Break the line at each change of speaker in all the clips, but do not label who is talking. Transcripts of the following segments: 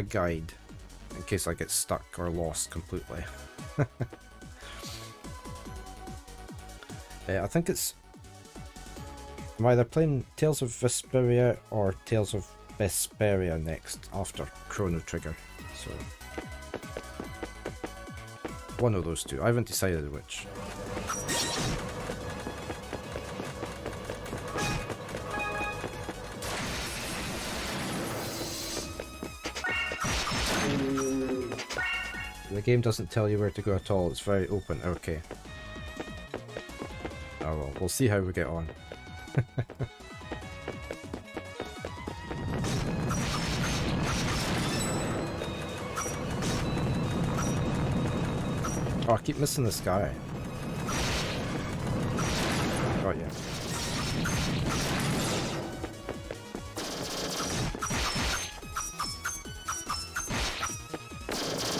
my guide in case I get stuck or lost completely. I think it's... I'm either playing Tales of Vesperia or Tales of Vesperia next after Chrono Trigger, so one of those two. I haven't decided which. The game doesn't tell you where to go at all, it's very open. Okay. Oh well, we'll see how we get on. Oh, I keep missing this guy. Oh yeah.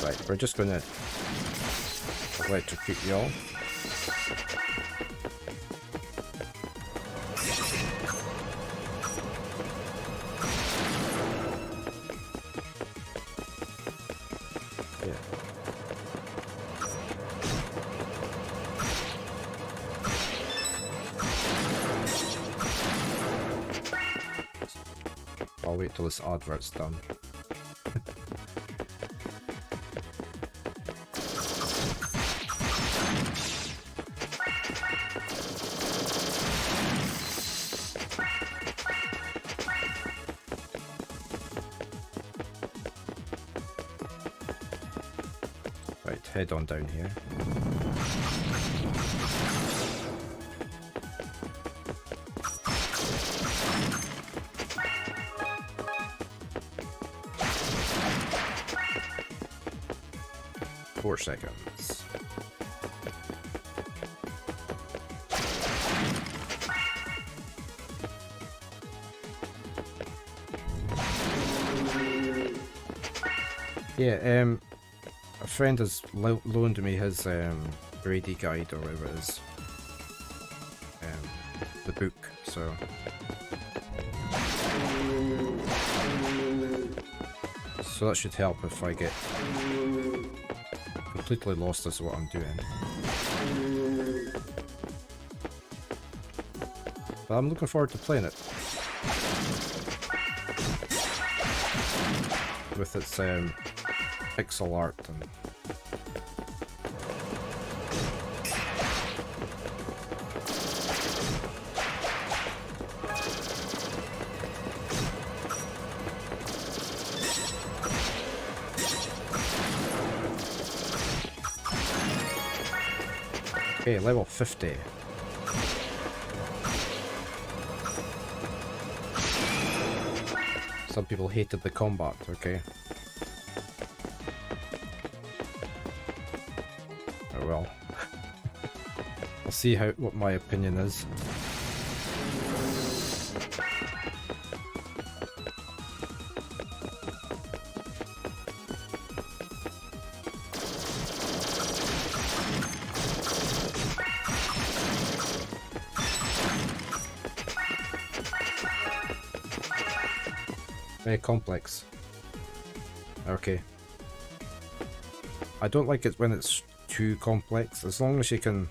Right, we're just gonna electrocute y'all. I'll wait till this advert's done. Right, head on down here. Seconds. Yeah, a friend has loaned me his Brady guide or whatever it is, the book. So that should help if I get completely lost as to what I'm doing. But I'm looking forward to playing it. With its pixel art and... Okay, level 50. Some people hated the combat, okay. Oh well. I'll see what my opinion is. Very complex. Okay. I don't like it when it's too complex. As long as you can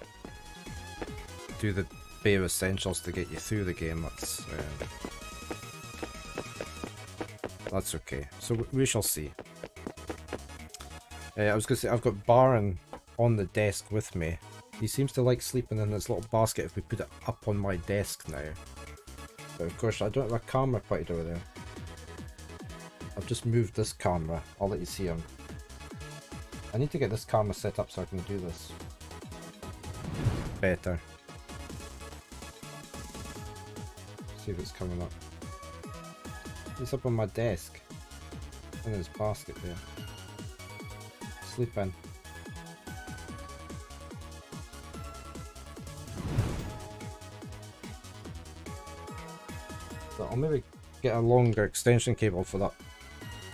do the bare essentials to get you through the game, that's okay. So we shall see. I was going to say, I've got Baron on the desk with me. He seems to like sleeping in this little basket if we put it up on my desk now. But of course I don't have a camera pointed over there. I've just moved this camera. I'll let you see him. I need to get this camera set up so I can do this better. See if it's coming up. It's up on my desk. In his basket there. Sleeping. So I'll maybe get a longer extension cable for that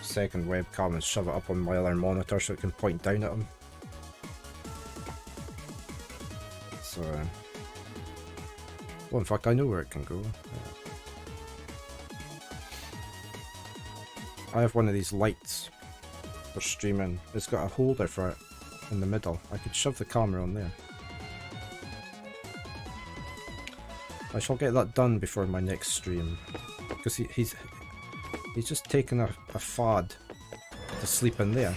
second webcam and shove it up on my other monitor so it can point down at him. So, well, in fact, I know where it can go. I have one of these lights for streaming. It's got a holder for it in the middle. I could shove the camera on there. I shall get that done before my next stream, because he's just taken a fad to sleep in there.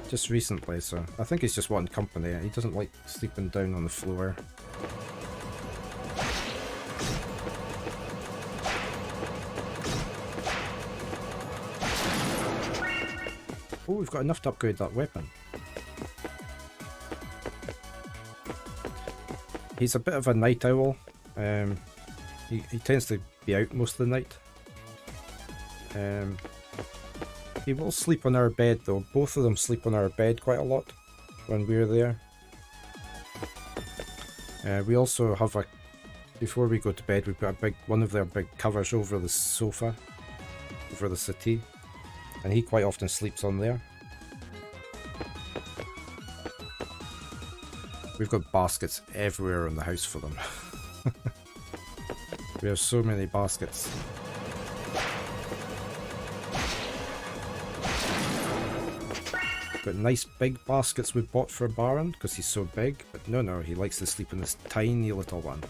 Just recently, so I think he's just wanting company. He doesn't like sleeping down on the floor. Oh, we've got enough to upgrade that weapon. He's a bit of a night owl. He tends to be out most of the night. He will sleep on our bed though. Both of them sleep on our bed quite a lot when we're there. We also have a... Before we go to bed, we put one of their big covers over the sofa, over the settee, and he quite often sleeps on there. We've got baskets everywhere in the house for them. We have so many baskets. Got nice big baskets we bought for Baron because he's so big, but no, he likes to sleep in this tiny little one.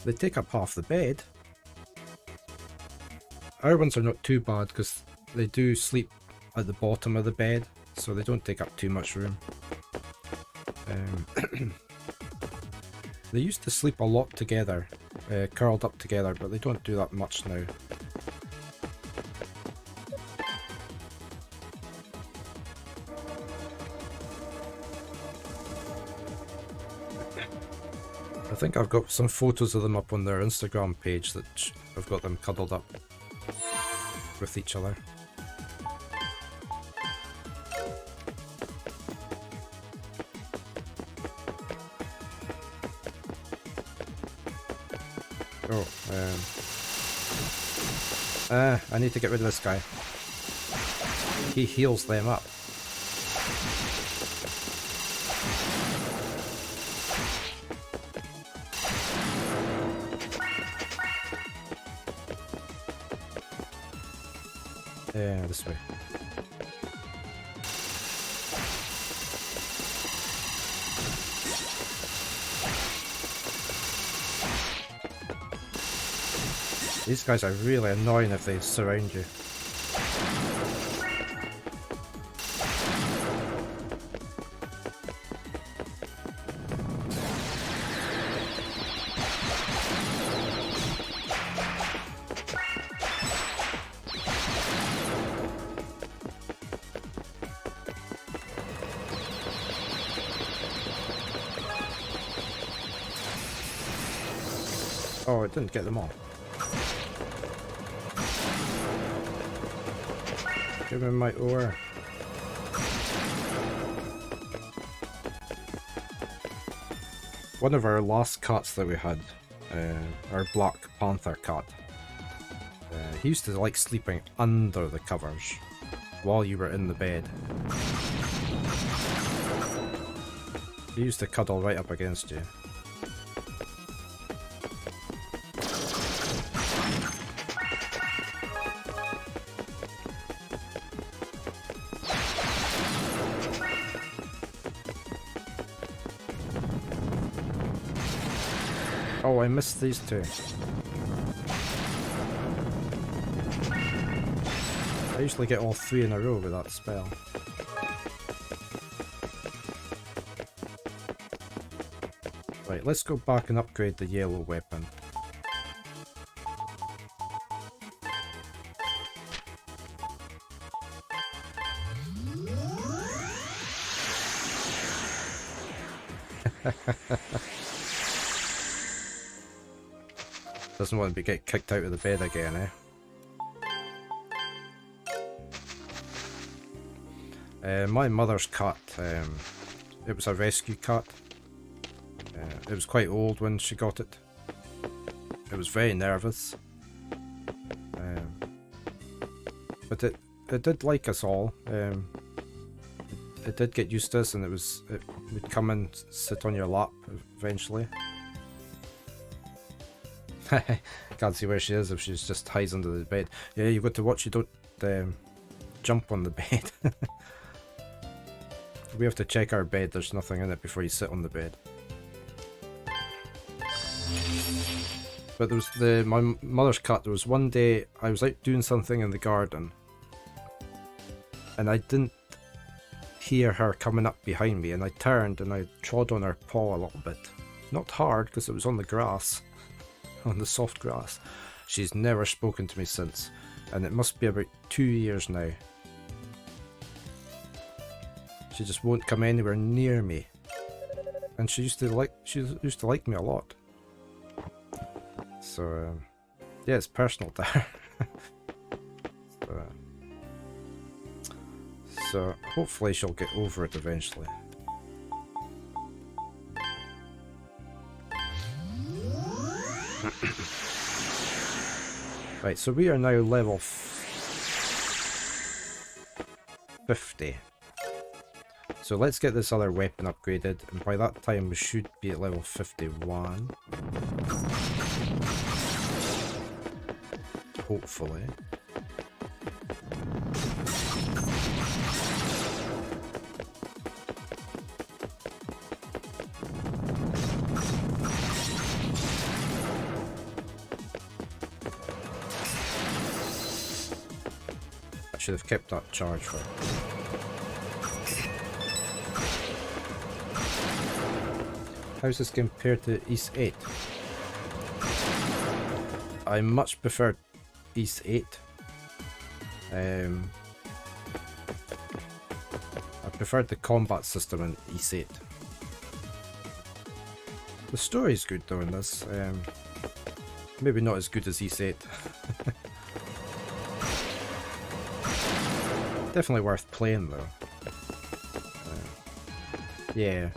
They take up half the bed. Our ones are not too bad because they do sleep at the bottom of the bed, so they don't take up too much room. They used to sleep a lot together, curled up together, but they don't do that much now. I think I've got some photos of them up on their Instagram page that I've got them cuddled up with each other. Oh, I need to get rid of this guy. He heals them up. Yeah, this way. These guys are really annoying if they surround you. Oh, it didn't get them all. Give me my ore. One of our last cats that we had, our Black Panther cat, he used to like sleeping under the covers while you were in the bed. He used to cuddle right up against you. Oh, I missed these two. I usually get all three in a row with that spell. Right, let's go back and upgrade the yellow weapon. Doesn't want to get kicked out of the bed again, eh? My mother's cat, it was a rescue cat. It was quite old when she got it. It was very nervous. But it did like us all. It did get used to us, and it would come and sit on your lap eventually. Can't see where she is if she's just hides under the bed. Yeah, you've got to watch you don't jump on the bed. We have to check our bed, there's nothing in it before you sit on the bed. But there was my mother's cat, there was one day I was out doing something in the garden and I didn't hear her coming up behind me, and I turned and I trod on her paw a little bit. Not hard because it was on the grass, on the soft grass. She's never spoken to me since, and it must be about 2 years now. She just won't come anywhere near me, and she used to like me a lot. So yeah, it's personal there. So hopefully she'll get over it eventually. Right, so we are now level 50. So let's get this other weapon upgraded, and by that time we should be at level 51. Hopefully. I should have kept that charge for it. How's this compared to Ys 8? I much prefer Ys 8. I preferred the combat system in Ys 8. The story's good though in this. Maybe not as good as Ys 8. Definitely worth playing though. Yeah.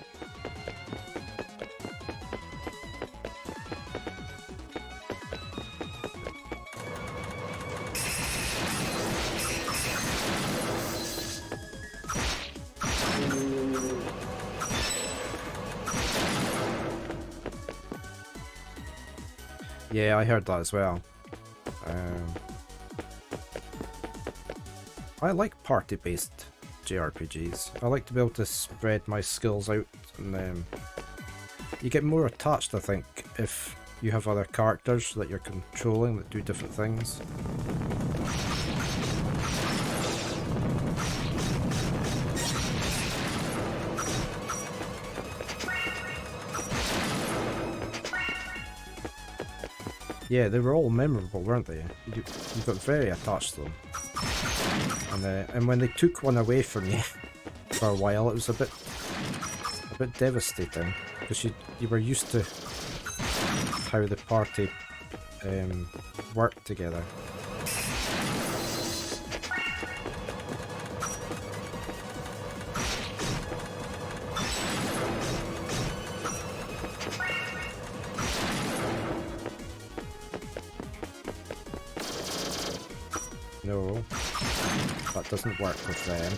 Yeah, I heard that as well. I like party-based JRPGs. I like to be able to spread my skills out, and you get more attached, I think, if you have other characters that you're controlling that do different things. Yeah, they were all memorable, weren't they? You got very attached to them. And when they took one away from you for a while, it was a bit devastating, because you were used to how the party worked together. No, that doesn't work with them.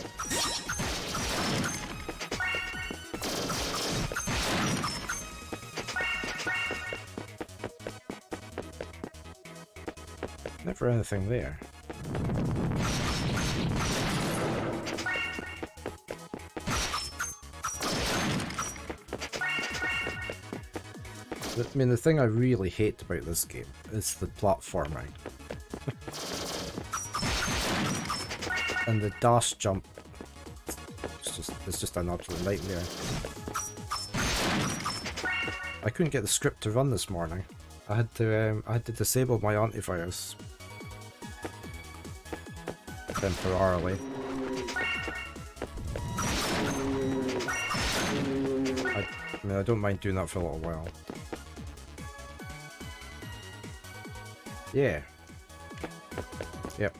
Never anything there. I mean, the thing I really hate about this game is the platforming. And the dash jump, it's just an absolute nightmare. I couldn't get the script to run this morning. I had to disable my antivirus temporarily. I mean, I don't mind doing that for a little while. Yeah. Yep.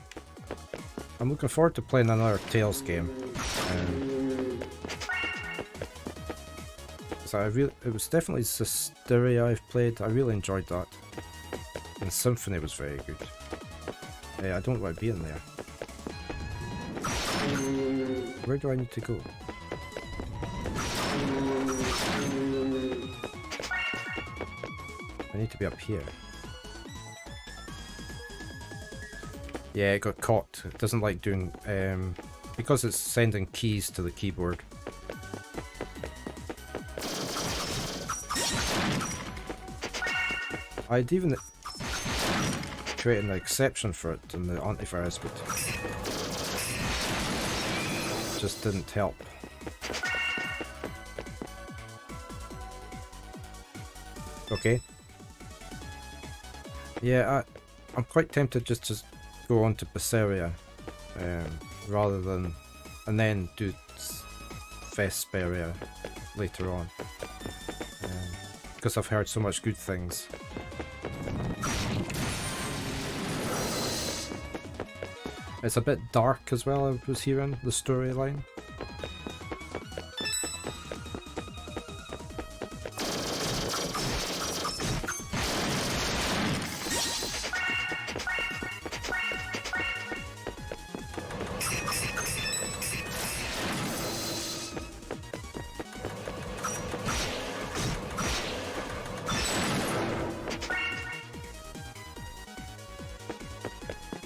I'm looking forward to playing another Tales game. So it was definitely Systeria I've played. I really enjoyed that. And Symphony was very good. Yeah, I don't want to be in there. Where do I need to go? I need to be up here. Yeah, it got caught. It doesn't like doing... because it's sending keys to the keyboard. I'd even create an exception for it in the antivirus, but just didn't help. Okay. Yeah, I'm quite tempted just to go on to Berseria, rather than, and then do Vesperia later on, because I've heard so much good things. It's a bit dark as well, I was hearing, the storyline.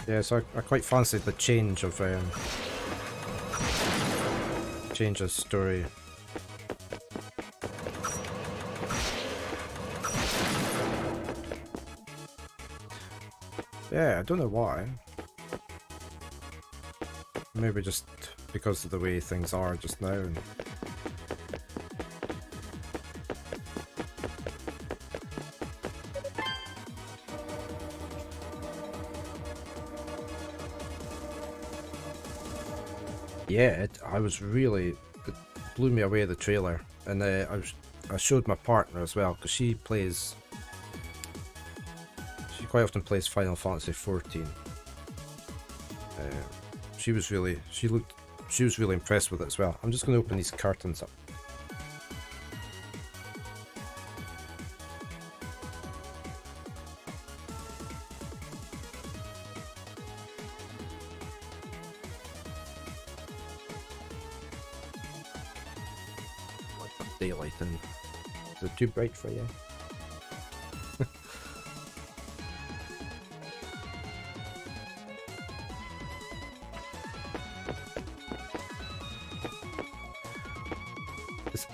Yeah, so I quite fancied the change of story. Yeah, I don't know why. Maybe just because of the way things are just now. Yeah, I was really, it blew me away, the trailer, and I showed my partner as well, because she quite often plays Final Fantasy 14. She was really impressed with it as well. I'm just going to open these curtains up. Daylight in. Is it too bright for you?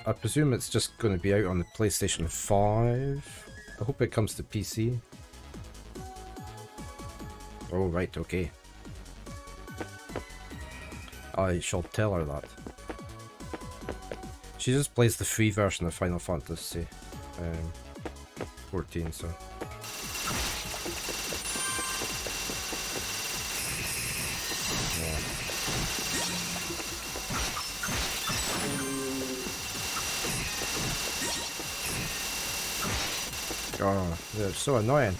I presume it's just going to be out on the PlayStation 5. I hope it comes to PC. Oh, right, okay. I shall tell her that. She just plays the free version of Final Fantasy 14, so... Yeah. Oh, they're so annoying.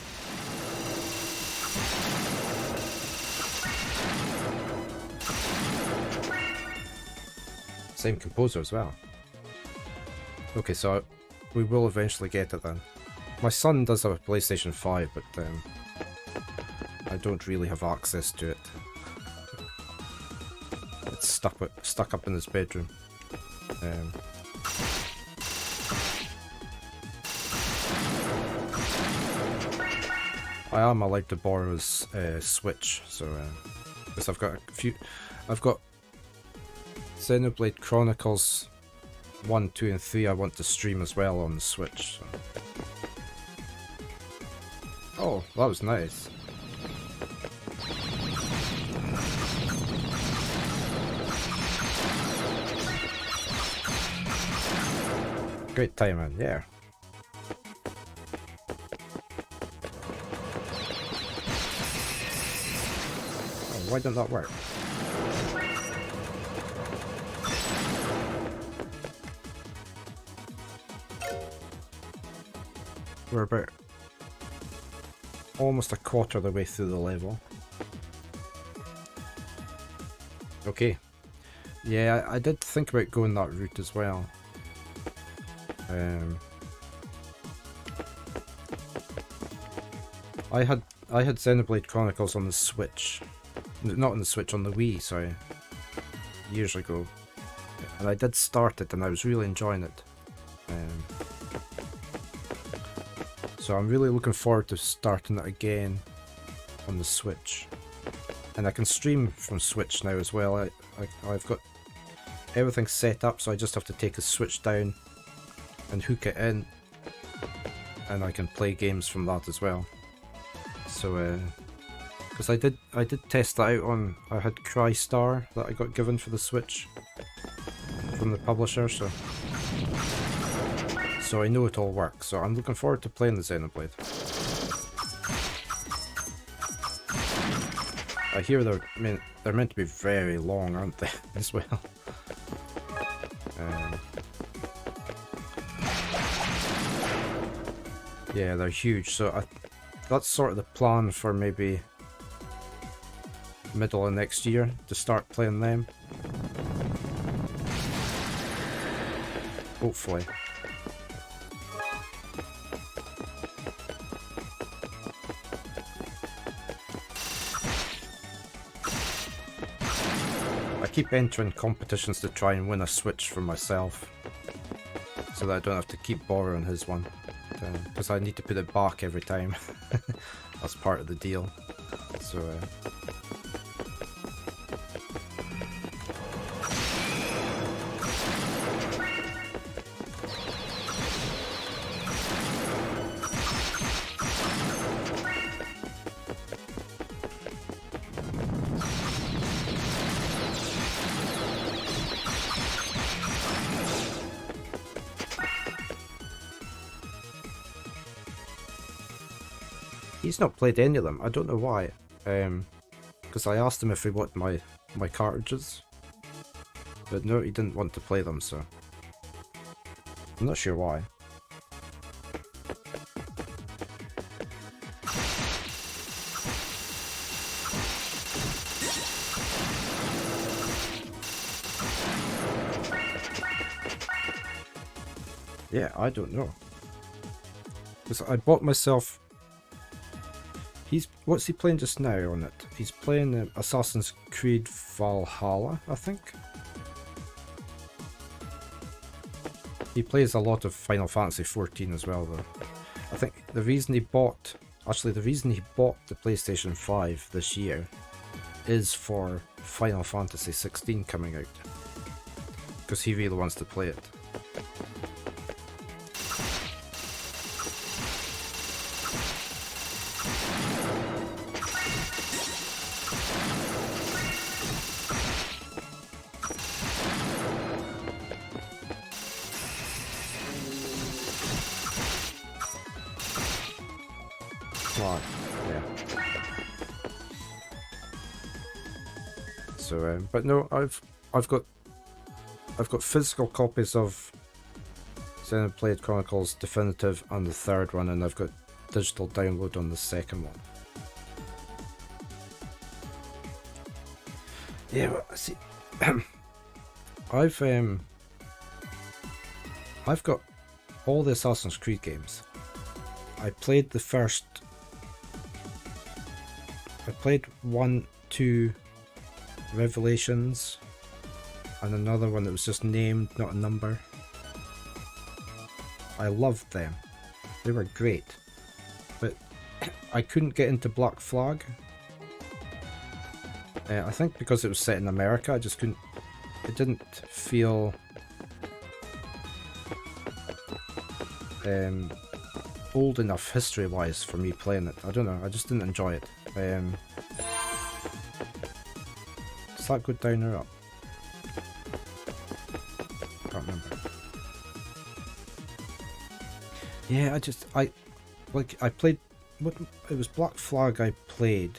Same composer as well. Okay, so we will eventually get it then. My son does have a PlayStation 5, but I don't really have access to it. It's stuck up in his bedroom. I am allowed to borrow his Switch, so because I've got Xenoblade Chronicles 1, 2 and 3 I want to stream as well on the Switch. So. Oh, that was nice. Great timing, yeah. Oh, why didn't that work? We're about almost a quarter of the way through the level. Okay. Yeah, I did think about going that route as well. I had Xenoblade Chronicles on the Switch. Not on the Switch, on the Wii, sorry. years ago, and I did start it and I was really enjoying it. So I'm really looking forward to starting it again on the Switch. And I can stream from Switch now as well. I've got everything set up, so I just have to take a Switch down and hook it in, and I can play games from that as well. So because I did test that out on, I had CryStar that I got given for the Switch from the publisher, so I know it all works. So I'm looking forward to playing the Xenoblade. I hear they're meant to be very long, aren't they, as well? Yeah, they're huge, so that's sort of the plan for maybe middle of next year to start playing them. Hopefully. I keep entering competitions to try and win a Switch for myself, so that I don't have to keep borrowing his one, because I need to put it back every time. That's part of the deal. So he's not played any of them. I don't know why. Because I asked him if he wanted my cartridges, but no, he didn't want to play them, so I'm not sure why. Yeah, I don't know. Because I bought myself... What's he playing just now on it? He's playing Assassin's Creed Valhalla, I think. He plays a lot of Final Fantasy XIV as well, though. I think the reason he bought... Actually, the reason he bought the PlayStation 5 this year is for Final Fantasy XVI coming out. Because he really wants to play it. But no, I've got physical copies of Xenoblade Chronicles Definitive and the third one, and I've got digital download on the second one. Yeah, well, see, I've got all the Assassin's Creed games. I played 1, 2. Revelations, and another one that was just named, not a number. I loved them. They were great. But I couldn't get into Black Flag. I think because it was set in America, I just couldn't... It didn't feel... old enough history-wise for me playing it. I don't know, I just didn't enjoy it. Does that go down or up? Can't remember. Yeah, I played, it was Black Flag I played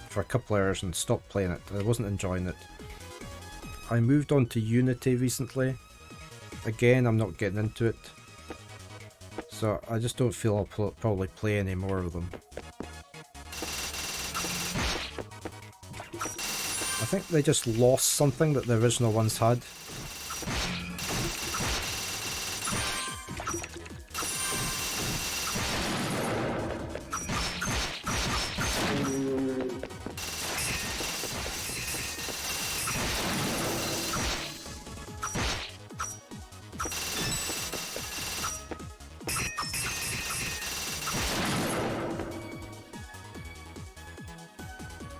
for a couple hours and stopped playing it. I wasn't enjoying it. I moved on to Unity recently. Again, I'm not getting into it. So I just don't feel I'll probably play any more of them. I think they just lost something that the original ones had.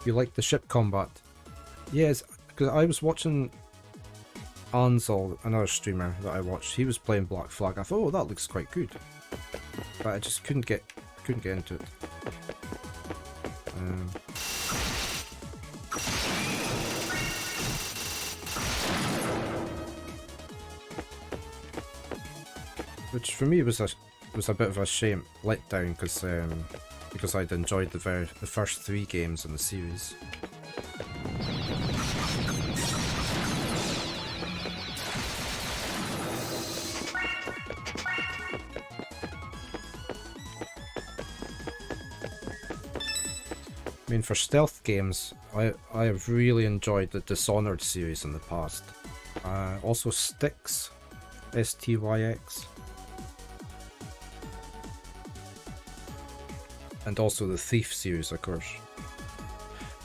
You like the ship combat? Yes, because I was watching Ansel, another streamer that I watched. He was playing Black Flag. I thought, oh, that looks quite good, but I just couldn't get into it. Which for me was a bit of a shame, letdown, because I'd enjoyed the first 3 games in the series. I mean, for stealth games, I have really enjoyed the Dishonored series in the past. Also Styx, STYX. And also the Thief series, of course.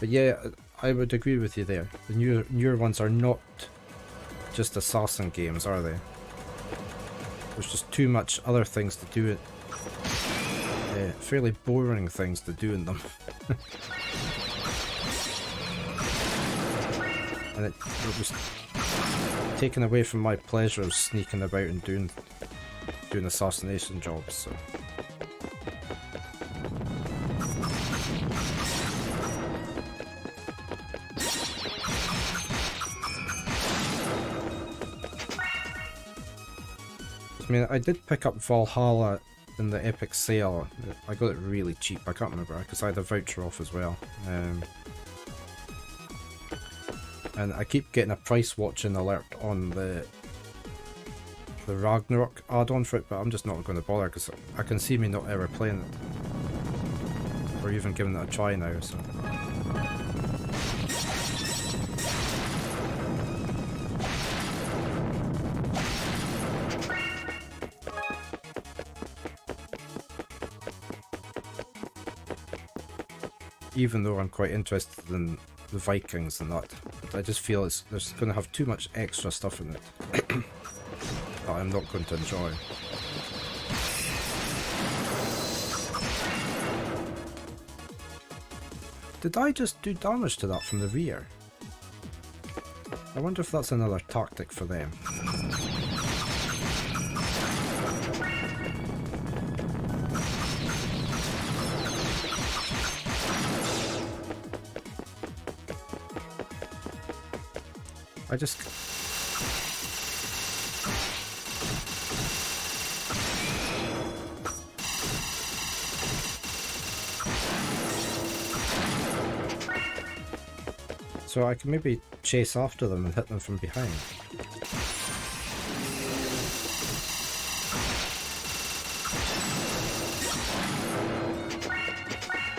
But yeah, I would agree with you there. The newer ones are not just assassin games, are they? There's just too much other things to do it. Fairly boring things to do in them. And it was taken away from my pleasure of sneaking about and doing assassination jobs, so. I mean, I did pick up Valhalla in the Epic sale. I got it really cheap. I can't remember because I had a voucher off as well. And I keep getting a price watching alert on the Ragnarok add-on for it, but I'm just not going to bother because I can see me not ever playing it or even giving it a try now. So. Even though I'm quite interested in the Vikings and that, I just feel there's going to have too much extra stuff in it that I'm not going to enjoy. Did I just do damage to that from the rear? I wonder if that's another tactic for them. I just... So I can maybe chase after them and hit them from behind.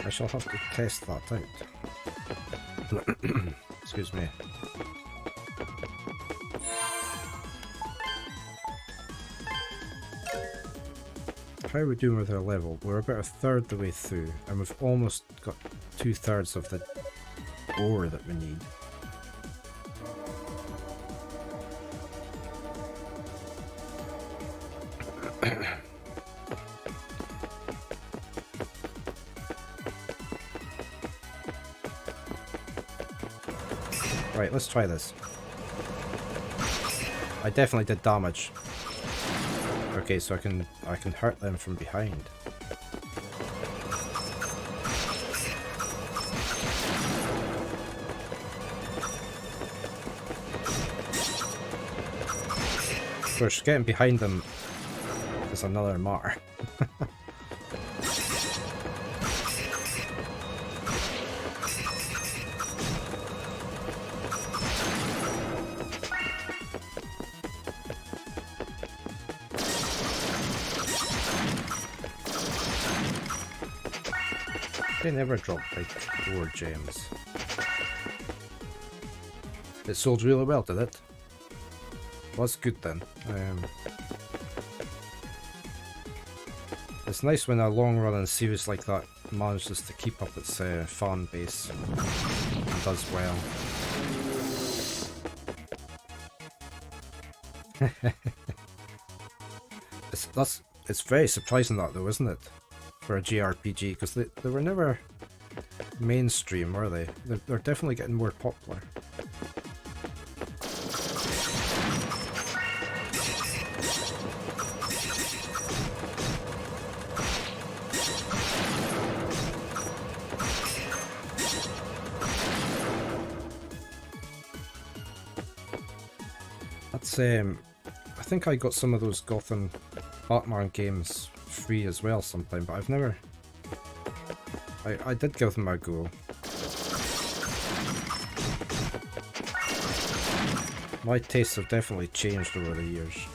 I shall have to test that out. Excuse me. How are we doing with our level? We're about a third the way through, and we've almost got 2/3 of the ore that we need. Right, let's try this. I definitely did damage. Okay, so I can hurt them from behind. Of course, getting behind them is another matter. They never drop like ore gems. It sold really well, did it? Was good then. It's nice when a long-running series like that manages to keep up its fan base and does well. It's very surprising that though, isn't it? For a JRPG, because they were never mainstream, are they? They're definitely getting more popular. That's I think I got some of those Gotham Batman games free as well sometime, but I've never... I did give them a go. My tastes have definitely changed over the years.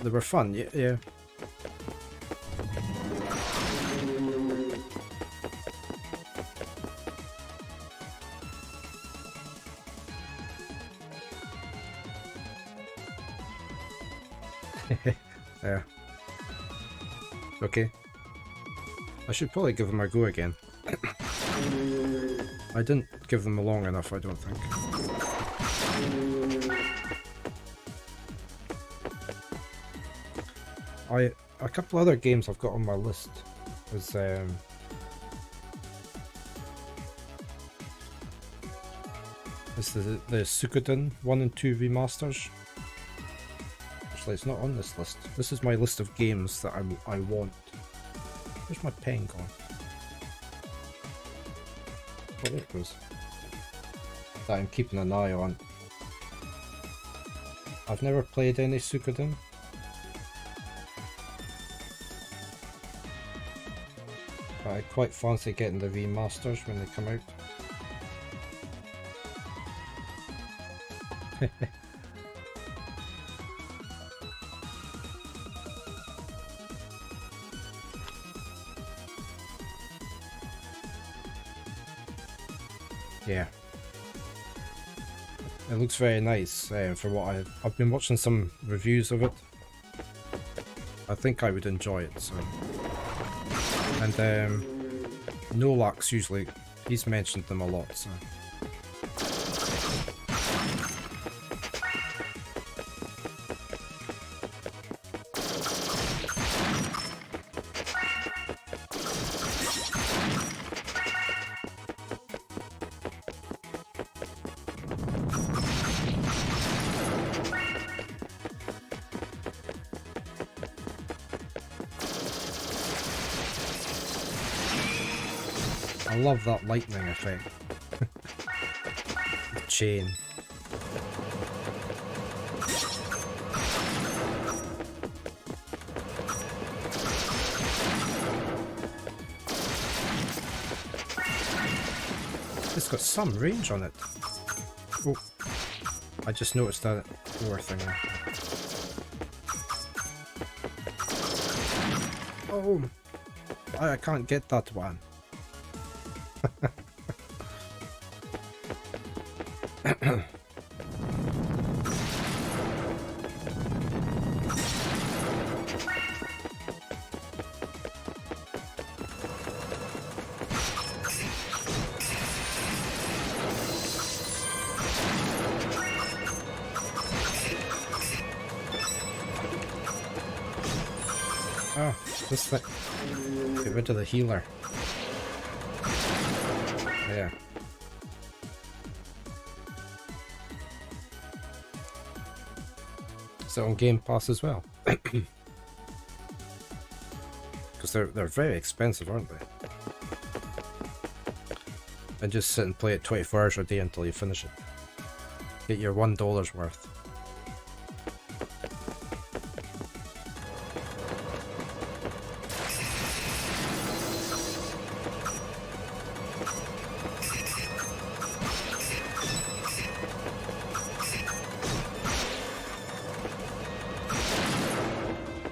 They were fun, yeah. Yeah. Okay. I should probably give them a go again. I didn't give them long enough, I don't think. A couple other games I've got on my list is the Suikoden 1 and 2 remasters. Actually, it's not on this list. This is my list of games that I want. Where's my pen gone? Oh, there it goes. That I'm keeping an eye on. I've never played any Suikoden. But I quite fancy getting the remasters when they come out. Yeah, it looks very nice for what I've been watching some reviews of it. I think I would enjoy it. So, and Nolax usually he's mentioned them a lot. So. I love that lightning effect. The chain. It's got some range on it. Oh, I just noticed that door thing. Oh, I can't get that one. Oh, this thing. Get rid of the healer. Yeah. So on Game Pass as well. Because they're very expensive, aren't they? And just sit and play it 24 hours a day until you finish it. Get your $1 worth.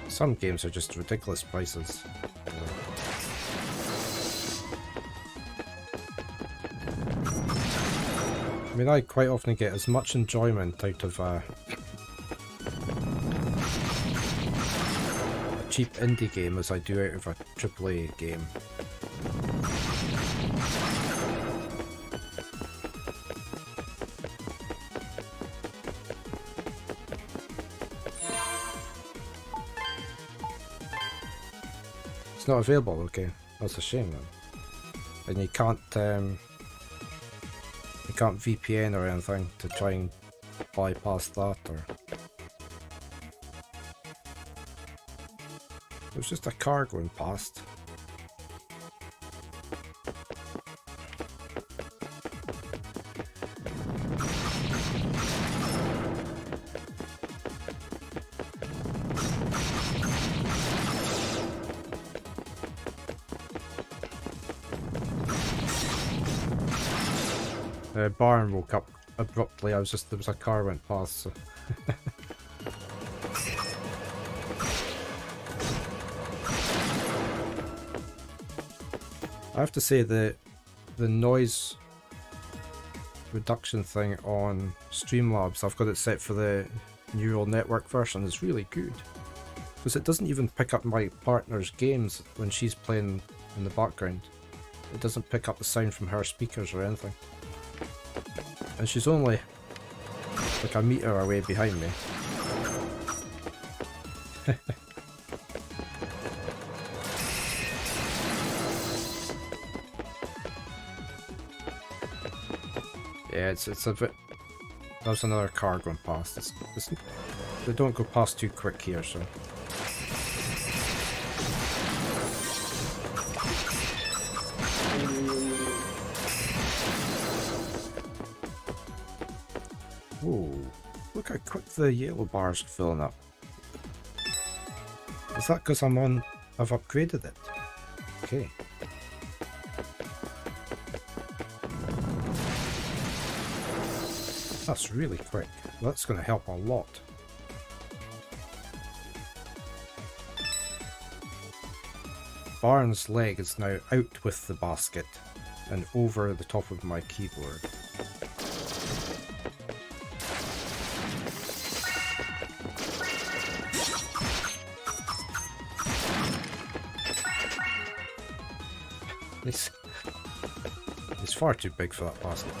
Some games are just ridiculous prices. I mean, I quite often get as much enjoyment out of a cheap indie game as I do out of a AAA game. It's not available. Okay, that's a shame then. And you can't VPN or anything to try and bypass that, or there's just a car going past. Barn woke up abruptly. There was a car went past, so. I have to say the noise reduction thing on Streamlabs, I've got it set for the neural network version, is really good. Because it doesn't even pick up my partner's games when she's playing in the background. It doesn't pick up the sound from her speakers or anything. And she's only like a meter away behind me. Yeah, it's a bit... There's another car going past. They don't go past too quick here, so... Whoa, look how quick the yellow bars are filling up. Is that because I've upgraded it? Okay. That's really quick. That's going to help a lot. Barn's leg is now out with the basket and over the top of my keyboard. It's far too big for that basket.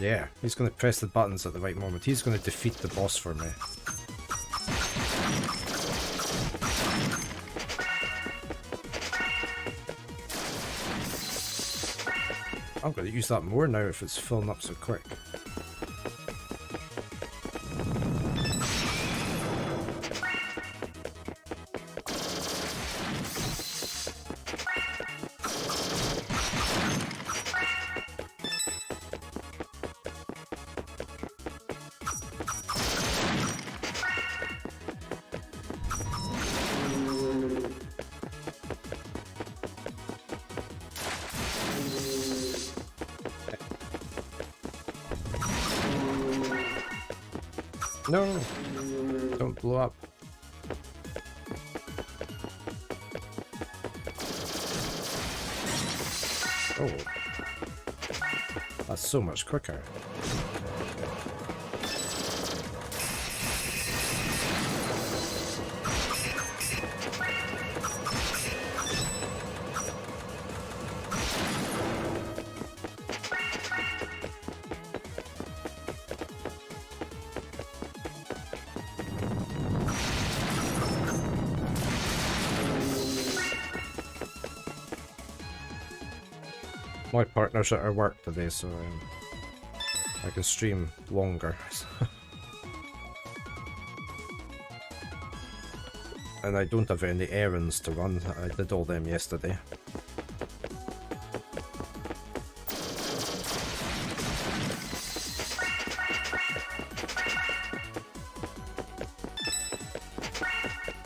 Yeah, he's going to press the buttons at the right moment. He's going to defeat the boss for me. I'm going to use that more now if it's filling up so quick. No! Don't blow up. Oh. That's so much quicker. My partner's at her work today, so I can stream longer. And I don't have any errands to run. I did all them yesterday.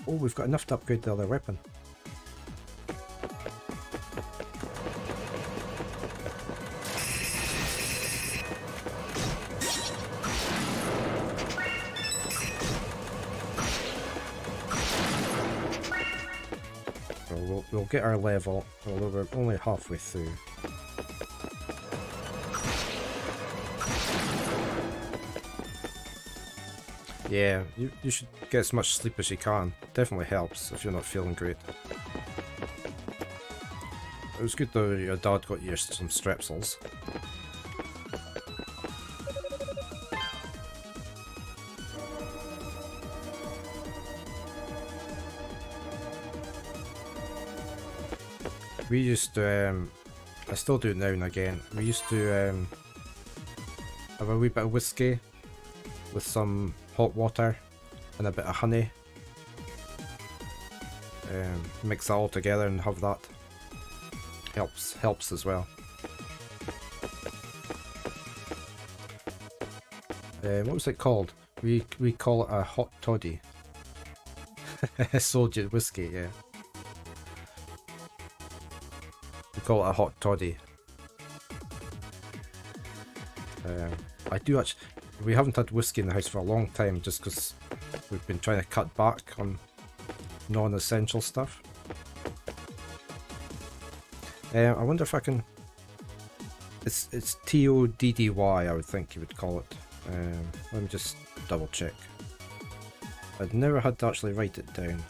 Oh, we've got enough to upgrade the other weapon. We'll get our level, although we're only halfway through. Yeah, you should get as much sleep as you can. Definitely helps if you're not feeling great. It was good though your dad got you some strepsils. We used to, I still do it now and again. We used to have a wee bit of whiskey with some hot water and a bit of honey. Mix that all together and have that. Helps as well. What was it called? We call it a hot toddy. Soldier whiskey, yeah. We call it a hot toddy. I do actually. We haven't had whiskey in the house for a long time, just because we've been trying to cut back on non-essential stuff. I wonder if I can. It's T-O-D-D-Y, I would think you would call it. Let me just double check. I'd never had to actually write it down.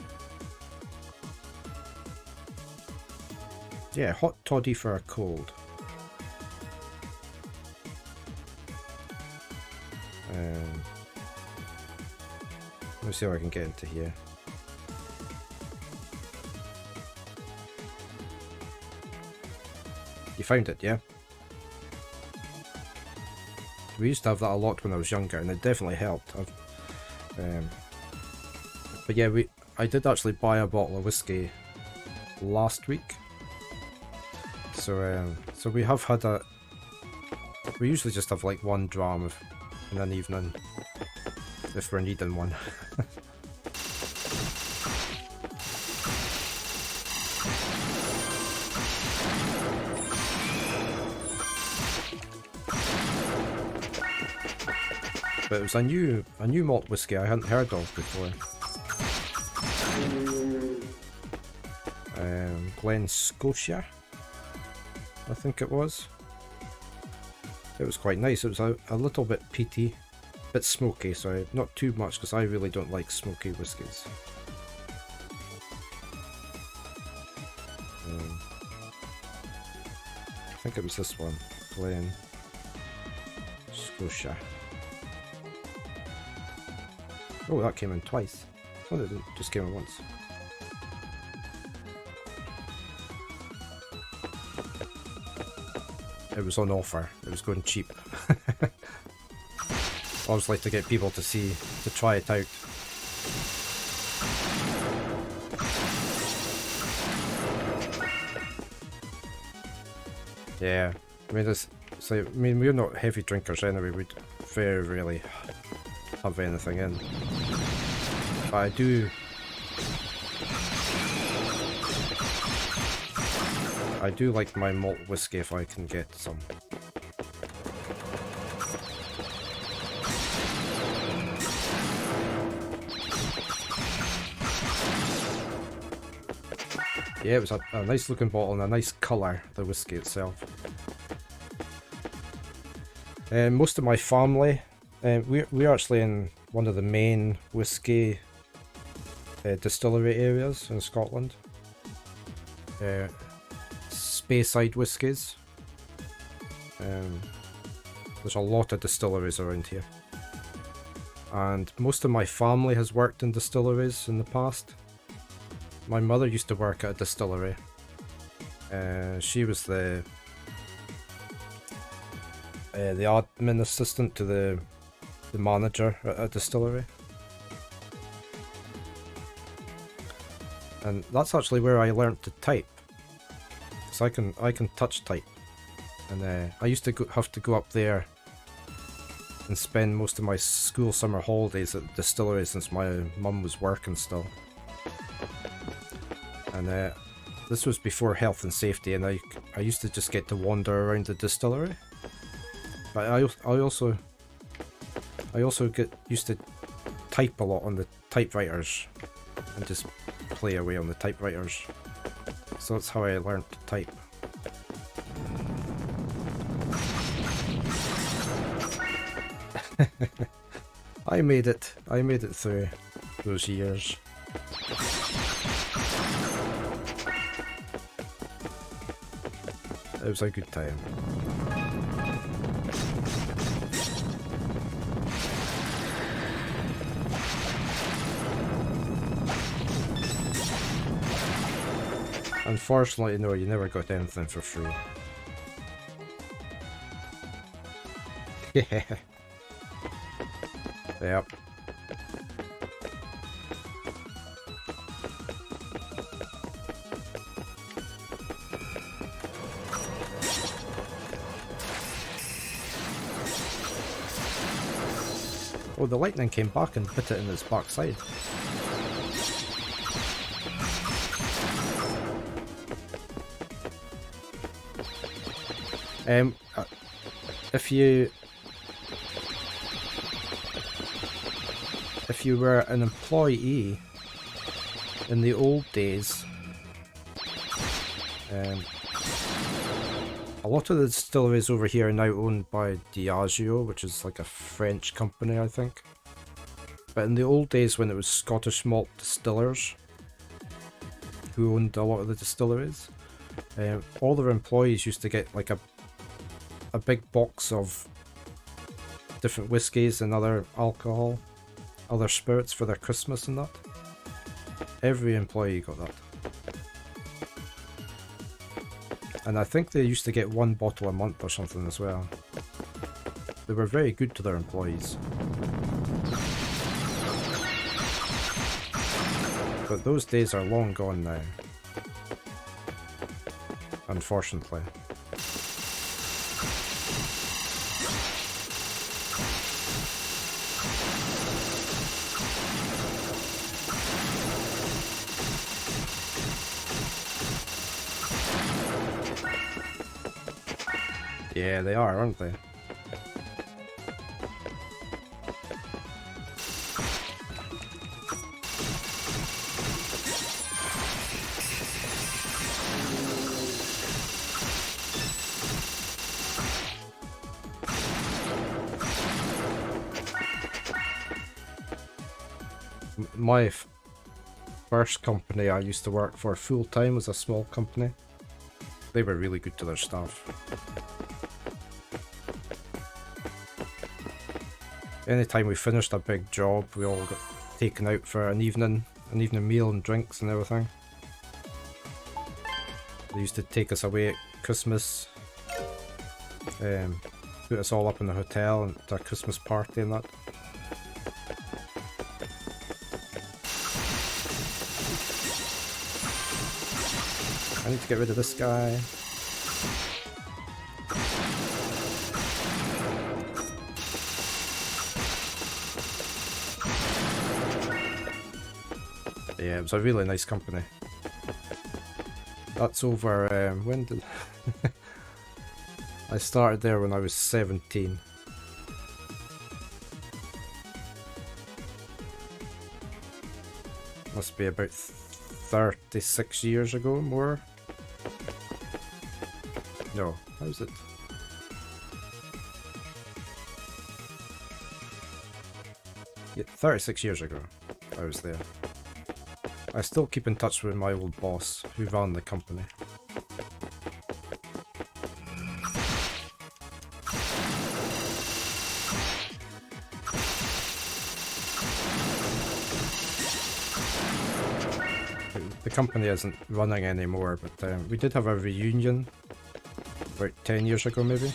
Yeah, hot toddy for a cold. Let me see if I can get into here. You found it, yeah? We used to have that a lot when I was younger, and it definitely helped. But yeah, I did actually buy a bottle of whiskey last week. So we have had a. We usually just have like 1 dram in an evening if we're needing one. But it was a new malt whiskey I hadn't heard of before. Glen Scotia, I think it was. It was quite nice. It was a little bit peaty, bit smoky, so not too much because I really don't like smoky whiskies. I think it was this one, Glen Scotia. Oh, that came in twice. Oh, it just came in once. It was on offer. It was going cheap. I always like to get people to try it out. Yeah, I mean, we're not heavy drinkers anyway. We very rarely have anything in. But I do like my malt whiskey if I can get some. Yeah, it was a nice looking bottle and a nice colour, the whiskey itself. Most of my family, we're actually in one of the main whiskey distillery areas in Scotland. Speyside whiskies. There's a lot of distilleries around here. And most of my family has worked in distilleries in the past. My mother used to work at a distillery. She was the admin assistant to the manager at a distillery. And that's actually where I learnt to type. So I can touch type. And I used to have to go up there and spend most of my school summer holidays at the distillery since my mum was working still. And this was before health and safety, and I used to just get to wander around the distillery. But I also get used to type a lot on the typewriters and just play away on the typewriters. So that's how I learned to type. I made it through those years. It was a good time. Unfortunately, no, you never got anything for free. Yeah. Yep. Oh, the lightning came back and hit it in its backside. If you were an employee in the old days, a lot of the distilleries over here are now owned by Diageo, which is like a French company, I think. But in the old days when it was Scottish malt distillers who owned a lot of the distilleries, all their employees used to get like a big box of different whiskies and other alcohol, other spirits for their Christmas and that. Every employee got that. And I think they used to get 1 bottle a month or something as well. They were very good to their employees. But those days are long gone now. Unfortunately. Yeah, they are, aren't they? My first company I used to work for full-time was a small company. They were really good to their staff. Anytime we finished a big job, we all got taken out for an evening meal and drinks and everything. They used to take us away at Christmas, put us all up in the hotel and a Christmas party and that. I need to get rid of this guy. Yeah, it was a really nice company. That's over, when did... I started there when I was 17. Must be about 36 years ago, more. No, how's it? Yeah, 36 years ago I was there. I still keep in touch with my old boss who ran the company. The company isn't running anymore, but we did have a reunion about 10 years ago maybe.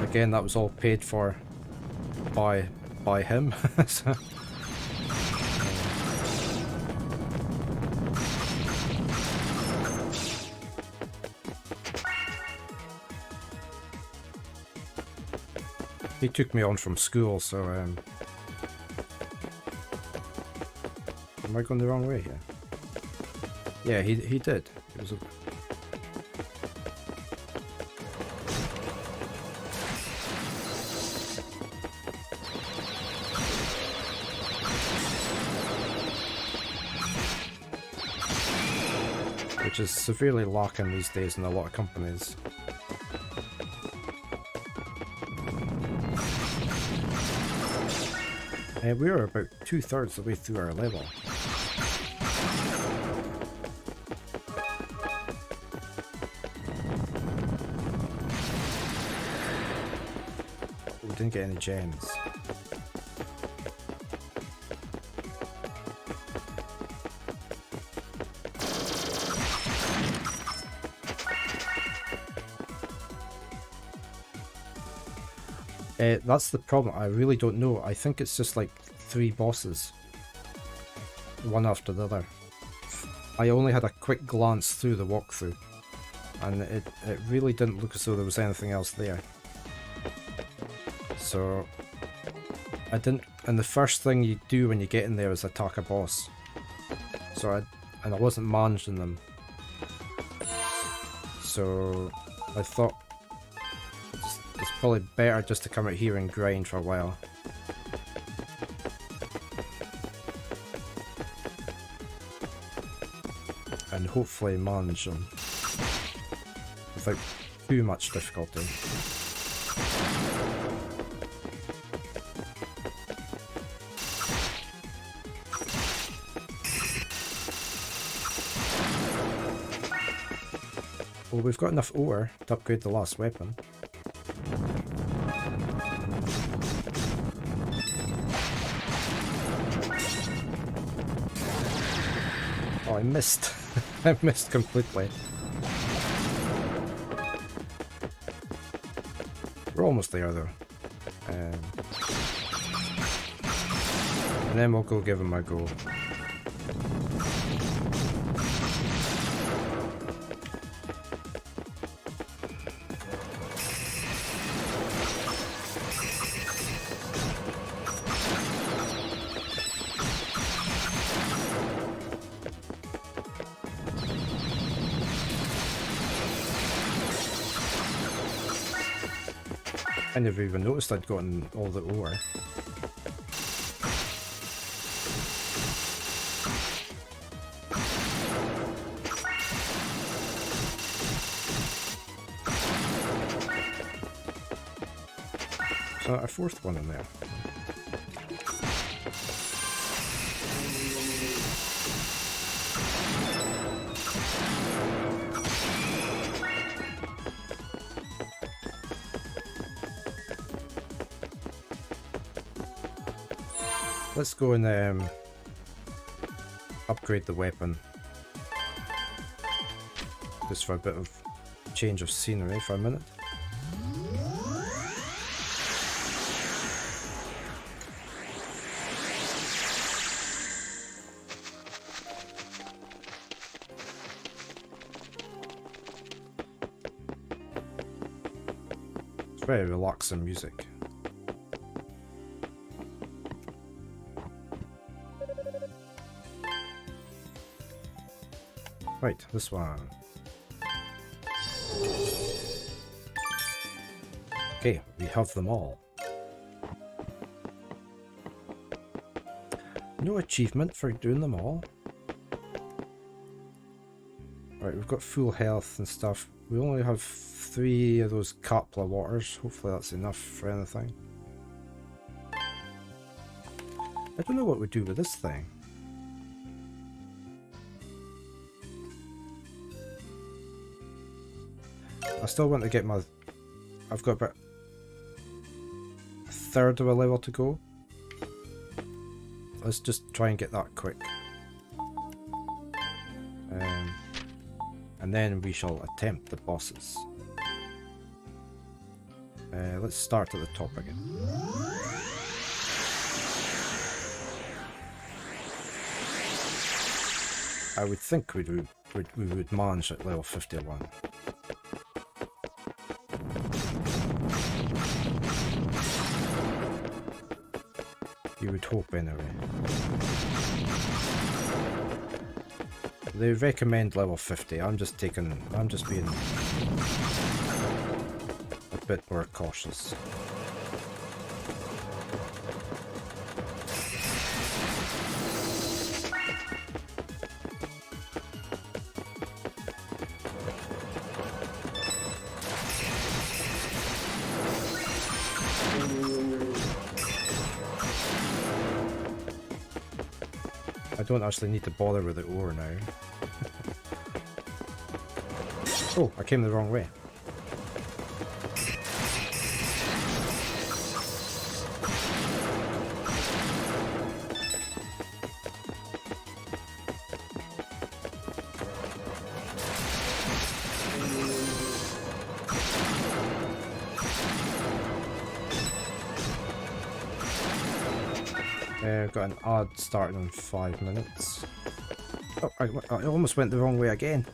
Again, that was all paid for by him. So, he took me on from school, so am I going the wrong way here? Yeah, he did. It was a... Which is severely lacking these days in a lot of companies. We are about 2/3 the way through our level. We didn't get any gems. That's the problem. I really don't know. I think it's just like 3 bosses, one after the other. I only had a quick glance through the walkthrough, and it really didn't look as though there was anything else there. So I didn't. And the first thing you do when you get in there is attack a boss. So I wasn't managing them. So I thought it's probably better just to come out here and grind for a while. And hopefully manage them without too much difficulty. Well, we've got enough ore to upgrade the last weapon. Oh, I missed. I missed completely. We're almost there though. And then we'll go give him a go. I never even noticed I'd gotten all the ore. So a 4th one in there. Let's go and upgrade the weapon. Just for a bit of change of scenery for a minute. It's very relaxing music. Right, this one. Okay, we have them all. No achievement for doing them all. Right, we've got full health and stuff. We only have 3 of those Kapla waters. Hopefully that's enough for anything. I don't know what we do with this thing. I still want to get my... I've got about a 1/3 of a level to go. Let's just try and get that quick. And then we shall attempt the bosses. Let's start at the top again. I would think we would manage at level 51. You would hope anyway. They recommend level 50. I'm just being a bit more cautious. I don't actually need to bother with the ore now. Oh, I came the wrong way. Got an ad starting in 5 minutes. Oh, I almost went the wrong way again.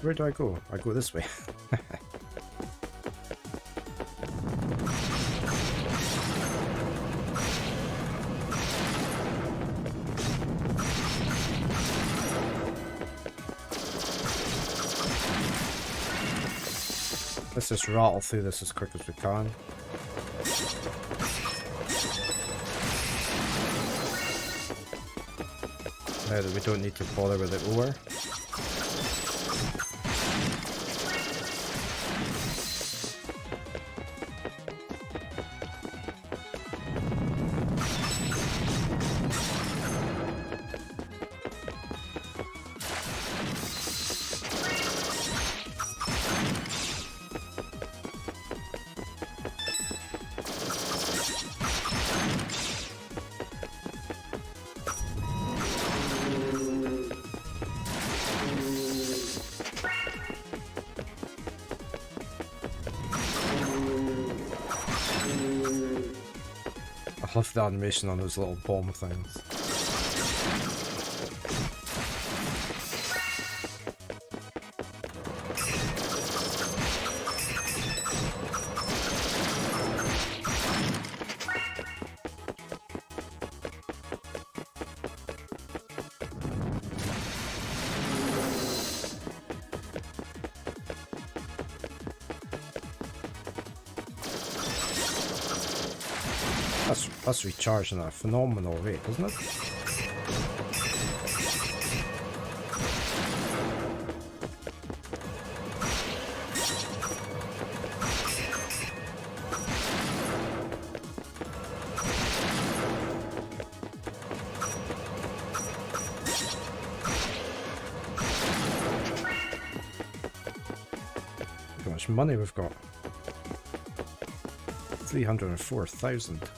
Where do I go? I go this way. Let's just rattle through this as quick as we can. Now that we don't need to bother with the ore. I love the animation on those little bomb things. That's recharging at a phenomenal rate, isn't it? Look how much money we've got. 304,000.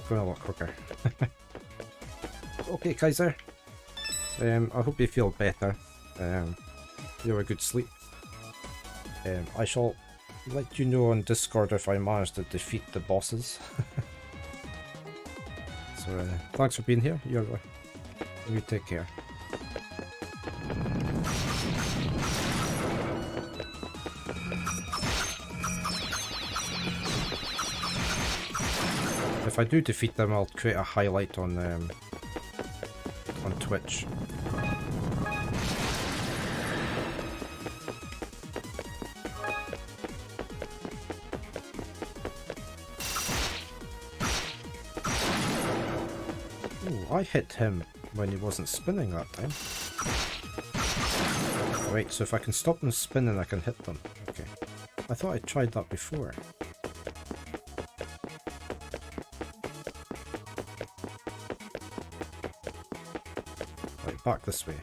Going a lot quicker. Okay, Kaiser. I hope you feel better. You have a good sleep. I shall let you know on Discord if I manage to defeat the bosses. So thanks for being here. You take care. If I do defeat them, I'll create a highlight on Twitch. Oh, I hit him when he wasn't spinning that time. Right, so if I can stop them spinning, I can hit them. Okay. I thought I tried that before. Back this way.